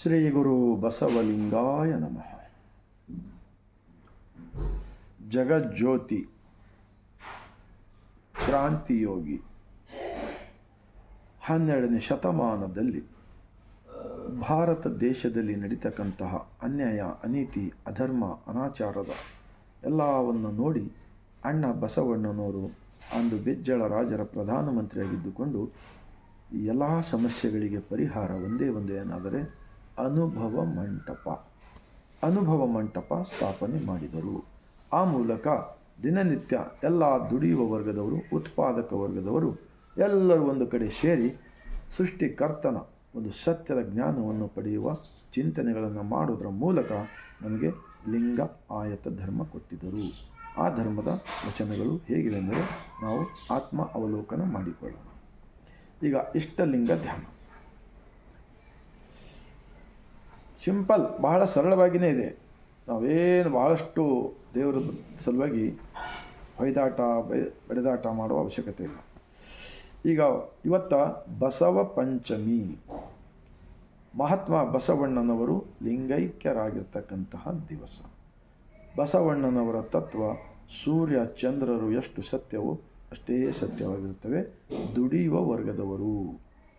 ಶ್ರೀ ಗುರು ಬಸವಲಿಂಗಾಯ ನಮಃ. ಜಗಜ್ಯೋತಿ, ಕ್ರಾಂತಿಯೋಗಿ. 12ನೇ ಶತಮಾನದಲ್ಲಿ ಭಾರತ ದೇಶದಲ್ಲಿ ನಡೀತಕ್ಕಂತಹ ಅನ್ಯಾಯ, ಅನೀತಿ, ಅಧರ್ಮ, ಅನಾಚಾರದ ಎಲ್ಲವನ್ನು ನೋಡಿ ಅಣ್ಣ ಬಸವಣ್ಣನವರು ಅಂದು ಬೆಜ್ಜಳ ರಾಜರ ಪ್ರಧಾನಮಂತ್ರಿಯಾಗಿದ್ದುಕೊಂಡು ಈ ಎಲ್ಲ ಸಮಸ್ಯೆಗಳಿಗೆ ಪರಿಹಾರ ಒಂದೇ ಏನಾದರೆ ಅನುಭವ ಮಂಟಪ ಸ್ಥಾಪನೆ ಮಾಡಿದರು. ಆ ಮೂಲಕ ದಿನನಿತ್ಯ ಎಲ್ಲ ದುಡಿಯುವ ವರ್ಗದವರು, ಉತ್ಪಾದಕ ವರ್ಗದವರು ಎಲ್ಲರೂ ಒಂದು ಕಡೆ ಸೇರಿ ಸೃಷ್ಟಿಕರ್ತನ ಒಂದು ಸತ್ಯದ ಜ್ಞಾನವನ್ನು ಪಡೆಯುವ ಚಿಂತನೆಗಳನ್ನು ಮಾಡುವುದರ ಮೂಲಕ ನಮಗೆ ಲಿಂಗ ಆಯತ ಧರ್ಮ ಕೊಟ್ಟಿದ್ದರು. ಆ ಧರ್ಮದ ವಚನಗಳು ಹೇಗಿವೆ ಅಂದರೆ ನಾವು ಆತ್ಮ ಅವಲೋಕನ ಮಾಡಿಕೊಳ್ಳೋಣ. ಈಗ ಇಷ್ಟಲಿಂಗ ಧ್ಯಾನ ಸಿಂಪಲ್, ಬಹಳ ಸರಳವಾಗಿಯೇ ಇದೆ. ನಾವೇನು ಬಹಳಷ್ಟು ದೇವರ ಸಲುವಾಗಿ ಬಡಿದಾಟ ಮಾಡುವ ಅವಶ್ಯಕತೆ ಇಲ್ಲ. ಈಗ ಇವತ್ತ ಬಸವ ಪಂಚಮಿ. ಮಹಾತ್ಮ ಬಸವಣ್ಣನವರು ಲಿಂಗೈಕ್ಯರಾಗಿರ್ತಕ್ಕಂತಹ ದಿವಸ. ಬಸವಣ್ಣನವರ ತತ್ವ ಸೂರ್ಯ ಚಂದ್ರರು ಎಷ್ಟು ಸತ್ಯವೋ ಅಷ್ಟೇ ಸತ್ಯವಾಗಿರುತ್ತವೆ. ದುಡಿಯುವ ವರ್ಗದವರು,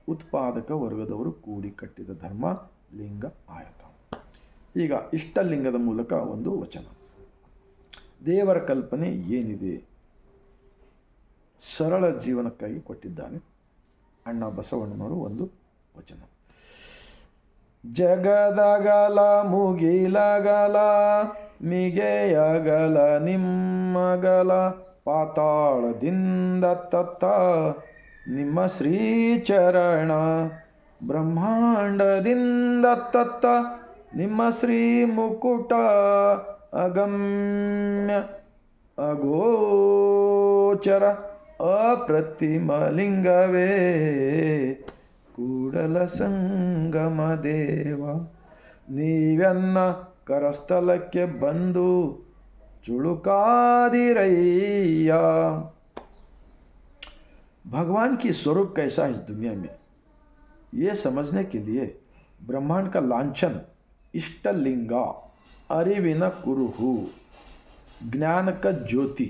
ಉತ್ಪಾದಕ ವರ್ಗದವರು ಕೂಡಿ ಕಟ್ಟಿದ ಧರ್ಮ ಲಿಂಗ ಆಯತ. ಈಗ ಇಷ್ಟಲಿಂಗದ ಮೂಲಕ ಒಂದು ವಚನ. ದೇವರ ಕಲ್ಪನೆ ಏನಿದೆ, ಸರಳ ಜೀವನಕ್ಕಾಗಿ ಕೊಟ್ಟಿದ್ದಾನೆ ಅಣ್ಣ ಬಸವಣ್ಣನವರು. ಒಂದು ವಚನ: ಜಗದಗಲ ಮುಗಿಲಗಲ ಮಿಗೆಯಗಲ ನಿಮ್ಮಗಲ ಪಾತಾಳದಿಂದ ತತ್ತ ನಿಮ್ಮ ಶ್ರೀಚರಣ, ಬ್ರಹ್ಮಾಂಡದಿಂದ ತತ್ತ ನಿಮ್ಮ ಶ್ರೀ ಮುಕುಟ, ಅಗಮ್ಯ ಅಗೋಚರ ಅಪ್ರತಿಮ ಲಿಂಗವೇ ಕೂಡಲ ಸಂಗಮ ದೇವ, ನೀವೆನ್ನ करस्थलಕ್ಕೆ ಬಂದು चुड़ुकादिरैया। भगवान की स्वरूप कैसा है इस दुनिया में, ये समझने के लिए ब्रह्मांड का लांछन इष्टलिंगा, अरिविन कुरुहु, ज्ञान का ज्योति,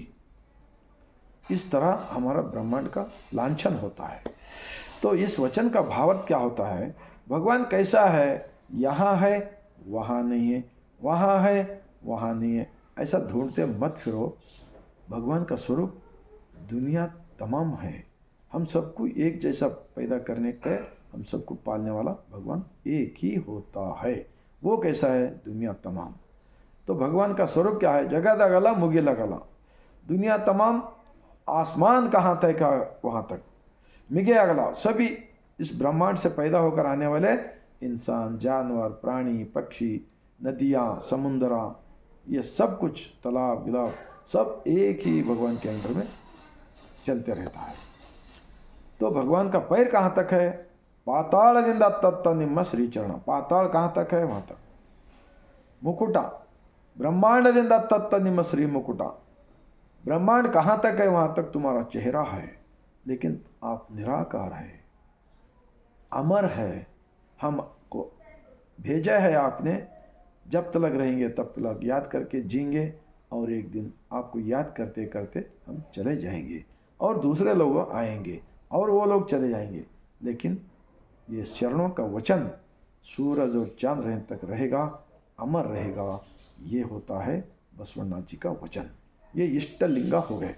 इस तरह हमारा ब्रह्मांड का लांछन होता है। तो इस वचन का भावार्थ क्या होता है? भगवान कैसा है, यहाँ है वहाँ नहीं है, वहाँ है वहाँ नहीं है, ऐसा ढूंढते मत फिरो। भगवान का स्वरूप दुनिया तमाम है। हम सबको एक जैसा पैदा करने का, हम सबको पालने वाला भगवान एक ही होता है। वो कैसा है? दुनिया तमाम। तो भगवान का स्वरूप क्या है? जगदगला मुगिलगला, दुनिया तमाम, आसमान कहाँ तक का वहाँ तक, मिगे अगला, सभी इस ब्रह्मांड से पैदा होकर आने वाले इंसान, जानवर, प्राणी, पक्षी, नदियाँ, समुद्र, ये सब कुछ, तालाब गिलाब, सब एक ही भगवान के अंडर में चलते रहता है। तो भगवान का पैर कहाँ तक है? पाताळದಿಂದ ತತ್ತ ನಿಮ್ಮ ಶ್ರೀಚರಣ, पाताल कहाँ तक है? वहाँ तक। मुकुट, ब्रह्मांडದಿಂದ तत्त ನಿಮ್ಮ श्री मुकुट, ब्रह्मांड कहाँ तक है? वहाँ तक तुम्हारा चेहरा है, लेकिन आप निराकार है, अमर है। हमको भेजा है आपने, जब तक रहेंगे तब तक याद करके जीएंगे, और एक दिन आपको याद करते करते हम चले जाएंगे, और दूसरे लोग आएंगे और वो लोग चले जाएंगे, लेकिन ये शरणों का वचन सूरज और चांद रहने तक रहेगा, अमर रहेगा। ये होता है बसवन्नाथ जी का वचन। ये इष्टलिंगा हो गए।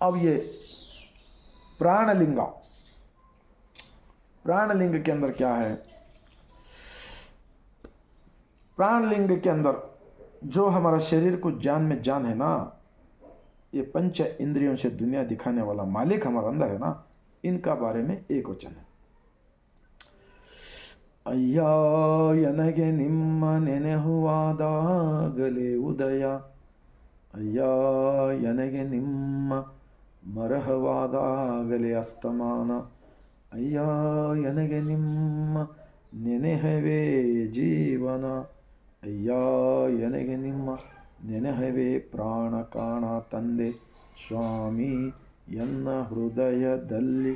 अब ये प्राणलिंगा, प्राणलिंग के अंदर क्या है? प्राणलिंग के अंदर जो हमारा शरीर को जान में जान है ना, ये पंच इंद्रियों से दुनिया दिखाने वाला मालिक हमारा अंदर है ना, इनका बारे में एक वचन है। अय्या यनगे निम्म नेनेहुवादागले उदय, अय्या यनगे निम्म मरहवादागले अस्तमान, अय्या यनगे निम्ಮ ನೆನೆಹವೇ ಜೀವನ, ಅಯ್ಯ ಎನಗೆ ನಿಮ್ಮ ನೆನೆಹವೇ ಪ್ರಾಣ ಕಾಣ ತಂದೆ ಸ್ವಾಮಿ, ಎನ್ನ ಹೃದಯದಲ್ಲಿ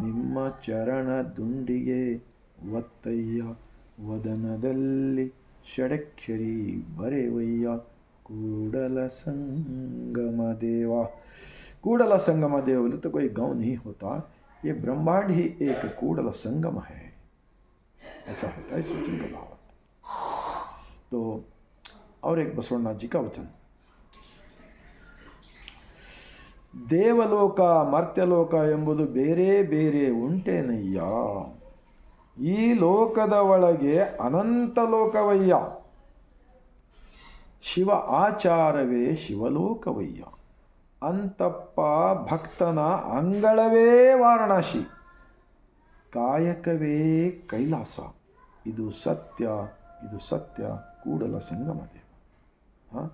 ನಿಮ್ಮ ಚರಣ ದುಂಡಿಗೆ ಒತ್ತಯ್ಯ ವದನದಲ್ಲಿ ಷಡಕ್ಷರಿ ಬರೆವಯ್ಯ कूडल संगम देवा। कूडल संगम देव बोले तो कोई गांव नहीं होता, ये ब्रह्मांड ही एक कूडल संगम है, ऐसा होता है इस वचन का भाव। तो और एक बसवनाथ जी का वचन, ದೇವಲೋಕ ಮರ್ತ್ಯಲೋಕ ಎಂಬುದು ಬೇರೆ ಬೇರೆ ಉಂಟೇನಯ್ಯ, ಈ ಲೋಕದ ಒಳಗೆ ಅನಂತ ಲೋಕವಯ್ಯ, ಶಿವ ಆಚಾರವೇ ಶಿವಲೋಕವಯ್ಯ, ಅಂತಪ್ಪ ಭಕ್ತನ ಅಂಗಳವೇ ವಾರಣಾಸಿ, ಕಾಯಕವೇ ಕೈಲಾಸ, ಇದು ಸತ್ಯ कूडल संगम देव। हाँ,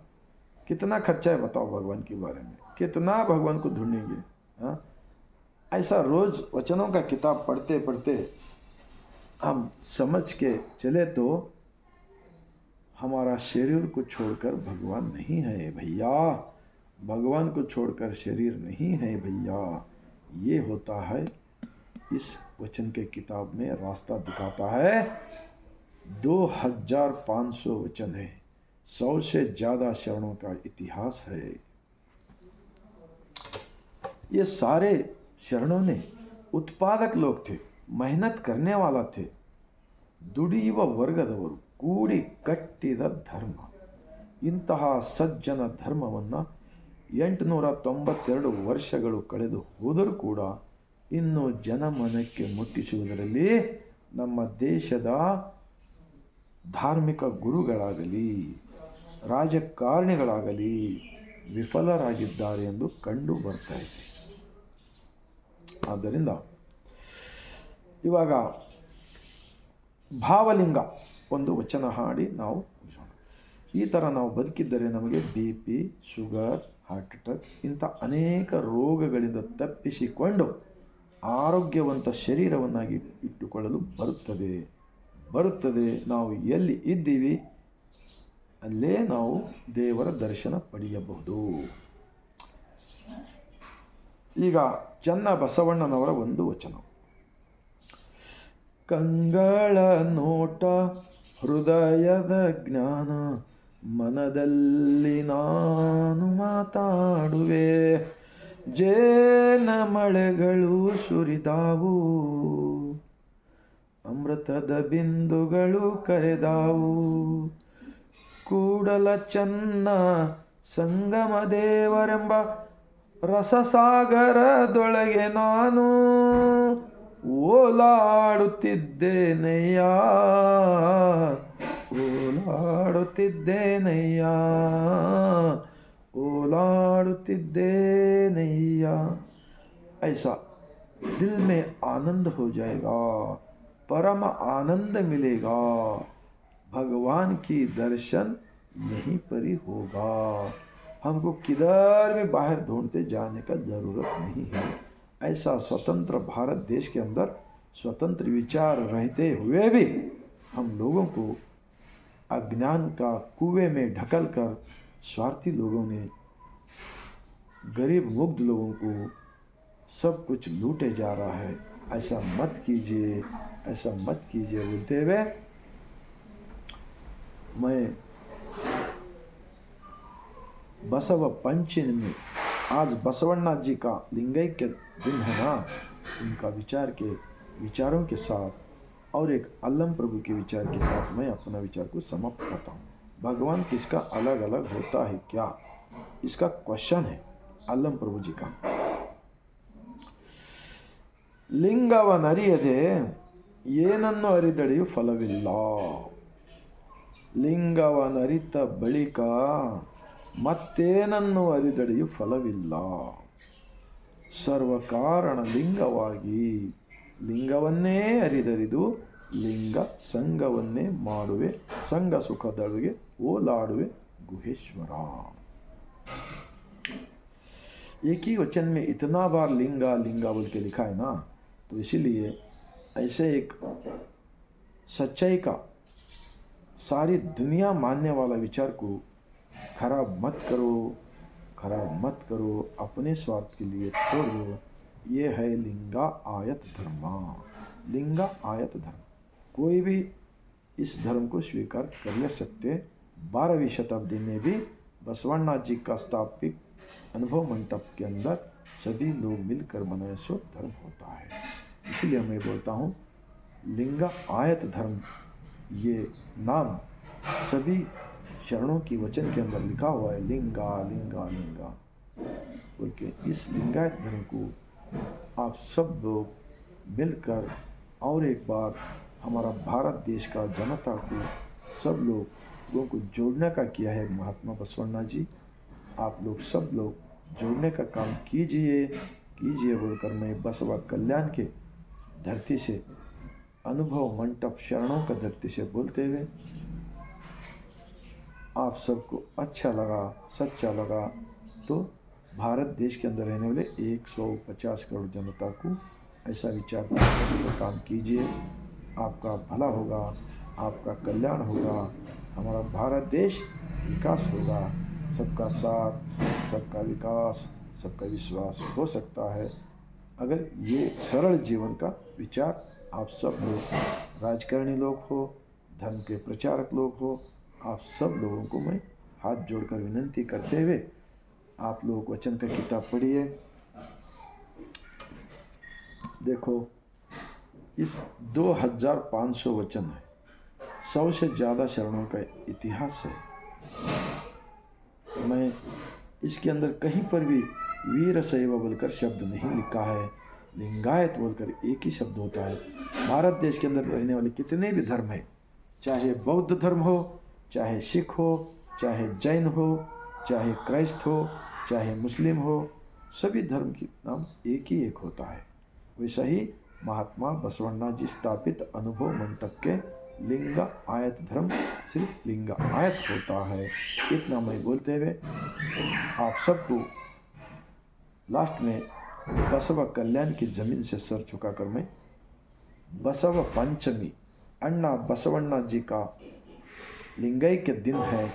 कितना खर्चा है बताओ भगवान के बारे में, कितना भगवान को ढूंढेंगे। हाँ, ऐसा रोज वचनों का किताब पढ़ते पढ़ते हम समझ के चले तो हमारा शरीर को छोड़कर भगवान नहीं है भैया, भगवान को छोड़कर शरीर नहीं है भैया। ये होता है, इस वचन के किताब में रास्ता दिखाता है। 2500 वचन है, 100 से ज़्यादा शरणों का इतिहास है। ये सारे शरणों ने उत्पादक लोग थे, मेहनत करने वाला थे, ದುಡಿಯುವ ವರ್ಗದವರು ಕೂಡಿ ಕಟ್ಟಿದ ಧರ್ಮ। ಇಂತಹ ಸಜ್ಜನ ಧರ್ಮವನ್ನು 892 ವರ್ಷಗಳು ಕಳೆದು ಹೋದರೂ ಕೂಡ ಇನ್ನೂ ಜನಮನಕ್ಕೆ ಮುಟ್ಟಿಸುವುದರಲ್ಲಿ ನಮ್ಮ ದೇಶದ ಧಾರ್ಮಿಕ ಗುರುಗಳಾಗಲಿ ರಾಜಕಾರಣಿಗಳಾಗಲಿ ವಿಫಲರಾಗಿದ್ದಾರೆ ಎಂದು ಕಂಡು ಬರ್ತಾ ಇದೆ। ಆದ್ದರಿಂದ ಇವಾಗ ಭಾವಲಿಂಗ ಒಂದು ವಚನ ಹಾಡಿ ನಾವು ಮುಗಿಸೋಣ। ಈ ಥರ ನಾವು ಬದುಕಿದ್ದರೆ ನಮಗೆ BP, ಶುಗರ್, ಹಾರ್ಟ್ ಅಟ್ಯಾಕ್ ಇಂಥ ಅನೇಕ ರೋಗಗಳಿಂದ ತಪ್ಪಿಸಿಕೊಂಡು ಆರೋಗ್ಯವಂತ ಶರೀರವನ್ನಾಗಿ ಇಟ್ಟುಕೊಳ್ಳಲು ಬರುತ್ತದೆ। ನಾವು ಎಲ್ಲಿ ಇದ್ದೀವಿ ಅಲ್ಲೇ ನಾವು ದೇವರ ದರ್ಶನ ಪಡೆಯಬಹುದು। ಈಗ ಚನ್ನ ಬಸವಣ್ಣನವರ ಒಂದು ವಚನ, ಕಂಗಳ ನೋಟ ಹೃದಯದ ಜ್ಞಾನ, ಮನದಲ್ಲಿ ನಾನು ಮಾತಾಡುವೆ, ಜೇನ ಮಳೆಗಳು ಸುರಿದಾವು, ಅಮೃತದ ಬಿಂದುಗಳು ಕರೆದಾವು, ಕೂಡಲ ಚನ್ನ ಸಂಗಮ ದೇವರೆಂಬ ರಸಸಾಗರದೊಳಗೆ ನಾನು ಓಲಾಡುತ್ತಿದ್ದೇನಯ್ಯ, ಓಲಾಡುತ್ತಿದ್ದೇನಯ್ಯ। ऐसा दिल में आनंद हो जाएगा, परम आनंद मिलेगा, भगवान की दर्शन यहीं पर ही होगा। हमको किधर भी बाहर ढूंढते जाने का ज़रूरत नहीं है। ऐसा स्वतंत्र भारत देश के अंदर स्वतंत्र विचार रहते हुए भी हम लोगों को अज्ञान का कुएं में ढकल कर स्वार्थी लोगों ने गरीब मुग्ध लोगों को सब कुछ लूटे जा रहा है। ऐसा मत कीजिए बोलते हुए मैं बसव पंचमी, आज बसवन्नाथ जी का लिंगैक्य दिन है ना, उनका विचारों के साथ और एक अल्लम प्रभु के विचार के साथ मैं अपना विचार को समाप्त करता हूँ। भगवान किसका अलग अलग होता है क्या, इसका क्वेश्चन है अल्लम प्रभु जी का। ಲಿಂಗವನರಿಯದೆ ಏನನ್ನು ಅರಿದಳೆಯೂ ಫಲವಿಲ್ಲ, ಲಿಂಗವನರಿತ ಬಳಿಕ ಮತ್ತೇನನ್ನು ಅರಿದಳೆಯೂ ಫಲವಿಲ್ಲ, ಸರ್ವಕಾರಣ ಲಿಂಗವಾಗಿ ಲಿಂಗವನ್ನೇ ಅರಿದರಿದು ಲಿಂಗ ಸಂಗವನ್ನೇ ಮಾಡುವೆ, ಸಂಗ ಸುಖದೊಳಗೆ ಓಲಾಡುವೆ ಗುಹೇಶ್ವರ। एक ही वचन में इतना बार लिंगा बोल के लिखा है ना, तो इसीलिए ऐसे एक सच्चाई का सारी दुनिया मानने वाला विचार को खराब मत करो, अपने स्वार्थ के लिए छोड़ दो। ये है लिंगा आयत धर्म। कोई भी इस धर्म को स्वीकार कर ले सकते। 12वीं शताब्दी में भी बसवण्णा जी का स्थापित अनुभव मंडप के अंदर सभी लोग मिलकर बनाए सो धर्म होता है। इसलिए मैं बोलता हूँ लिंगायत धर्म, ये नाम सभी शरणों की वचन के अंदर लिखा हुआ है, लिंगा लिंगा लिंगा बोल के। इस लिंगायत धर्म को आप सब लोग मिलकर और एक बार हमारा भारत देश का जनता को, सब लोगों को जोड़ने का किया है महात्मा बसवण्णा जी। आप लोग सब लोग जोड़ने का काम कीजिए बोलकर मैं बसवा कल्याण के धरती से, अनुभव मंडप शरणों का धरती से बोलते हुए, आप सबको अच्छा लगा, सच्चा लगा तो भारत देश के अंदर रहने वाले 150 करोड़ जनता को ऐसा विचार करने का काम कीजिए। आपका भला होगा, आपका कल्याण होगा, हमारा भारत देश विकास होगा। सबका साथ, सबका विकास, सबका विश्वास हो सकता है अगर ये सरल जीवन का विचार आप सब लोग, राजकारणी लोग हो, धर्म के प्रचारक लोग हो, आप सब लोगों को मैं हाथ जोड़कर विनंती करते हुए, आप लोग वचन का किताब पढ़िए। देखो इस 2500 वचन है, 100 से ज़्यादा शरणों का इतिहास है। मैं इसके अंदर कहीं पर भी वीर शैव बोलकर शब्द नहीं लिखा है, लिंगायत बोलकर एक ही शब्द होता है। भारत देश के अंदर रहने वाले कितने भी धर्म हैं, चाहे बौद्ध धर्म हो, चाहे सिख हो, चाहे जैन हो, चाहे क्राइस्ट हो, चाहे मुस्लिम हो, सभी धर्म की नाम एक ही एक होता है। वैसा ही महात्मा बसवण्णा जी स्थापित अनुभव मंडप के लिंगायत धर्म सिर्फ लिंगायत होता है। इतना मैं बोलते हुए आप सबको लास्ट में बसव कल्याण की जमीन से सर झुकाकर मैं बसव पंचमी, अन्ना बसवण्णा जी का लिंगाई के दिन है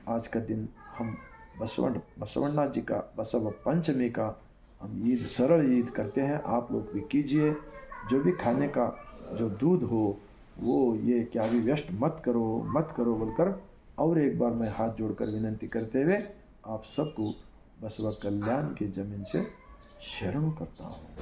आज का दिन। हम बसवण्णा जी का बसव पंचमी का हम ईद, सरल ईद करते हैं। आप लोग भी कीजिए। जो भी खाने का जो दूध हो वो ये क्या भी व्यस्त मत करो बोलकर और एक बार मैं हाथ जोड़कर विनंती करते हुए आप सबको बसवा कल्याण की जमीन से शरण करता हूँ।